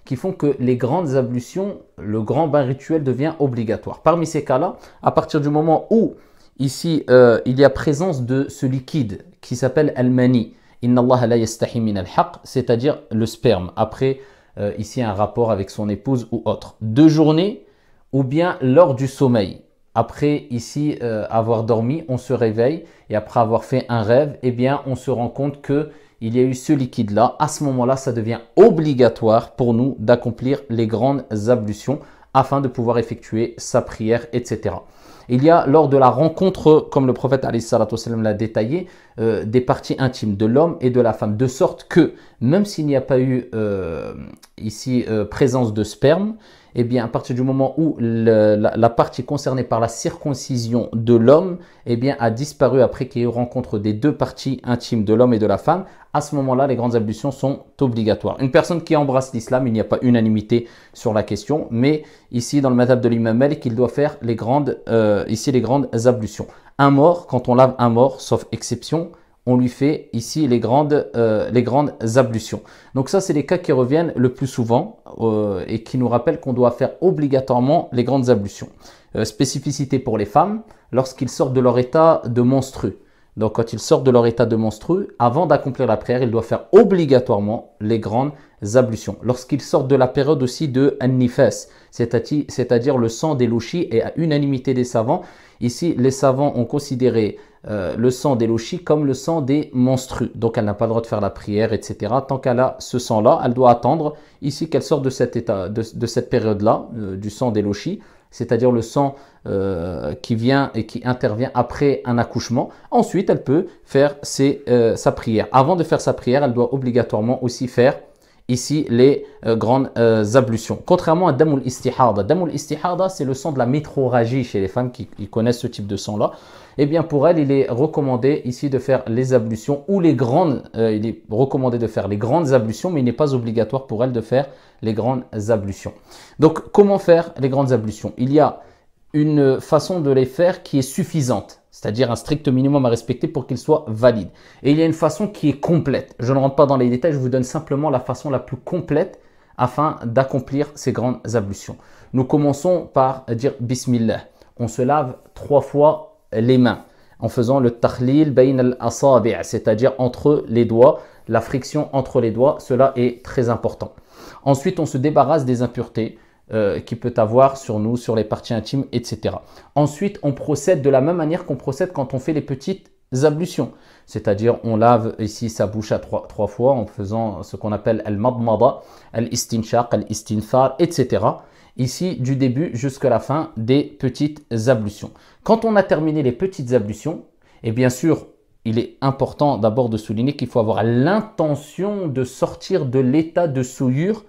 qui font que les grandes ablutions, le grand bain rituel devient obligatoire. Parmi ces cas-là, à partir du moment où ici il y a présence de ce liquide qui s'appelle al-mani, inna Allah la yastahi min al-haq, c'est-à-dire le sperme, après ici un rapport avec son épouse ou autre, de journée ou bien lors du sommeil. Après ici avoir dormi, on se réveille et après avoir fait un rêve, eh bien on se rend compte que il y a eu ce liquide-là. À ce moment-là, ça devient obligatoire pour nous d'accomplir les grandes ablutions afin de pouvoir effectuer sa prière, etc. Il y a lors de la rencontre, comme le prophète l'a détaillé, des parties intimes de l'homme et de la femme, de sorte que même s'il n'y a pas eu ici présence de sperme, eh bien, à partir du moment où la partie concernée par la circoncision de l'homme a disparu après qu'il y ait eu rencontre des deux parties intimes de l'homme et de la femme, à ce moment-là, les grandes ablutions sont obligatoires. Une personne qui embrasse l'islam, il n'y a pas unanimité sur la question, mais ici, dans le madhab de l'imam Malik, il doit faire les grandes ablutions. Un mort, quand on lave un mort, sauf exception, on lui fait ici les grandes ablutions. Donc ça, c'est les cas qui reviennent le plus souvent et qui nous rappellent qu'on doit faire obligatoirement les grandes ablutions. Spécificité pour les femmes, lorsqu'ils sortent de leur état de menstru. Donc quand ils sortent de leur état de menstru, avant d'accomplir la prière, ils doivent faire obligatoirement les grandes ablutions. Lorsqu'ils sortent de la période aussi de an-nifas, c'est-à-dire le sang des louchis, et à unanimité des savants, ici les savants ont considéré le sang des louchis comme le sang des menstrues. Donc elle n'a pas le droit de faire la prière, etc. Tant qu'elle a ce sang-là, elle doit attendre ici qu'elle sorte de cet état, de cette période-là, du sang des louchis, c'est-à-dire le sang qui vient et qui intervient après un accouchement. Ensuite, elle peut faire sa prière. Avant de faire sa prière, elle doit obligatoirement aussi faire ici les grandes ablutions. Contrairement à Damul Istihada. Damul Istihada, c'est le sang de la métrorragie chez les femmes qui connaissent ce type de sang-là. Eh bien, pour elle, il est recommandé ici de faire les ablutions ou il est recommandé de faire les grandes ablutions, mais il n'est pas obligatoire pour elle de faire les grandes ablutions. Donc, comment faire les grandes ablutions? Il y a une façon de les faire qui est suffisante, c'est-à-dire un strict minimum à respecter pour qu'il soit valide. Et il y a une façon qui est complète. Je ne rentre pas dans les détails, je vous donne simplement la façon la plus complète afin d'accomplir ces grandes ablutions. Nous commençons par dire Bismillah. On se lave 3 fois les mains en faisant le takhlil bayn al-asabi', c'est-à-dire entre les doigts, la friction entre les doigts, cela est très important. Ensuite, on se débarrasse des impuretés qui peut avoir sur nous, sur les parties intimes, etc. Ensuite, on procède de la même manière qu'on procède quand on fait les petites ablutions. C'est-à-dire, on lave ici sa bouche à 3 fois en faisant ce qu'on appelle al-madmada, al-istinshaq, al-istinthar, etc. Ici, du début jusqu'à la fin des petites ablutions. Quand on a terminé les petites ablutions, et bien sûr, il est important d'abord de souligner qu'il faut avoir l'intention de sortir de l'état de souillure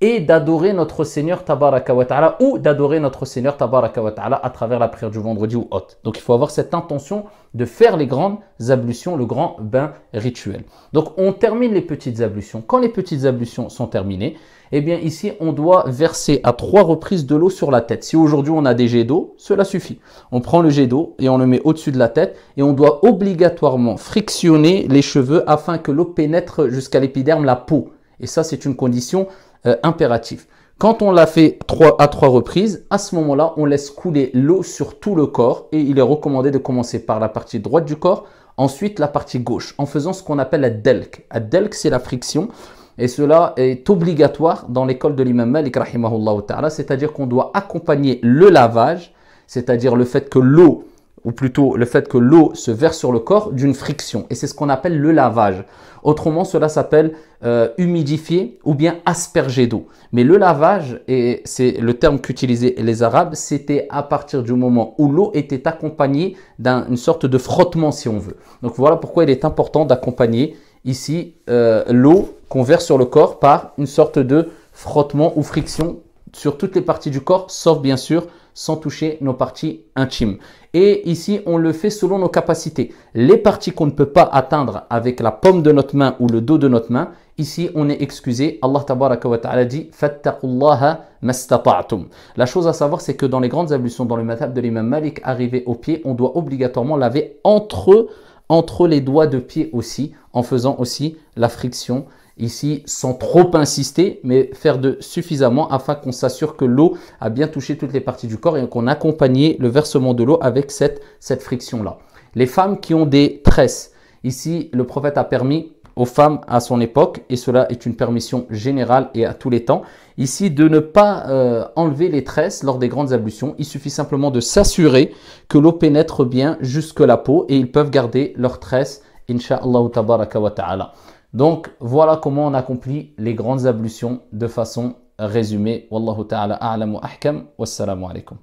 et d'adorer notre Seigneur Tabaraka wa Ta'ala ou d'adorer notre Seigneur Tabaraka wa Ta'ala à travers la prière du vendredi ou autre. Donc il faut avoir cette intention de faire les grandes ablutions, le grand bain rituel. Donc on termine les petites ablutions. Quand les petites ablutions sont terminées, eh bien ici on doit verser à 3 reprises de l'eau sur la tête. Si aujourd'hui on a des jets d'eau, cela suffit. On prend le jet d'eau et on le met au-dessus de la tête et on doit obligatoirement frictionner les cheveux afin que l'eau pénètre jusqu'à l'épiderme, la peau. Et ça c'est une condition impératif. Quand on l'a fait à 3 reprises, à ce moment-là, on laisse couler l'eau sur tout le corps et il est recommandé de commencer par la partie droite du corps, ensuite la partie gauche, en faisant ce qu'on appelle la delk. La delk, c'est la friction et cela est obligatoire dans l'école de l'imam Malik, rahimahullah ta'ala, c'est-à-dire qu'on doit accompagner le lavage, c'est-à-dire le fait que l'eau, ou plutôt le fait que l'eau se verse sur le corps d'une friction. Et c'est ce qu'on appelle le lavage. Autrement, cela s'appelle humidifier ou bien asperger d'eau. Mais le lavage, et c'est le terme qu'utilisaient les Arabes, c'était à partir du moment où l'eau était accompagnée d'une sorte de frottement, si on veut. Donc voilà pourquoi il est important d'accompagner ici l'eau qu'on verse sur le corps par une sorte de frottement ou friction sur toutes les parties du corps, sauf bien sûr sans toucher nos parties intimes. Et ici, on le fait selon nos capacités. Les parties qu'on ne peut pas atteindre avec la paume de notre main ou le dos de notre main, ici, on est excusé. Allah tabaraka wa ta'ala dit « Fattaqullaha mastata'tum ». La chose à savoir, c'est que dans les grandes ablutions, dans le madhab de l'imam Malik, arrivé au pied, on doit obligatoirement laver entre les doigts de pied aussi, en faisant aussi la friction ici sans trop insister, mais faire de suffisamment afin qu'on s'assure que l'eau a bien touché toutes les parties du corps et qu'on accompagne le versement de l'eau avec cette friction-là. Les femmes qui ont des tresses, ici le prophète a permis aux femmes à son époque, et cela est une permission générale et à tous les temps, ici de ne pas enlever les tresses lors des grandes ablutions. Il suffit simplement de s'assurer que l'eau pénètre bien jusque la peau et ils peuvent garder leurs tresses, insha'Allah tabaraka wa ta'ala. Donc voilà comment on accomplit les grandes ablutions de façon résumée. Wallahu ta'ala a'lam wa ahkam. Wassalamu alaikum.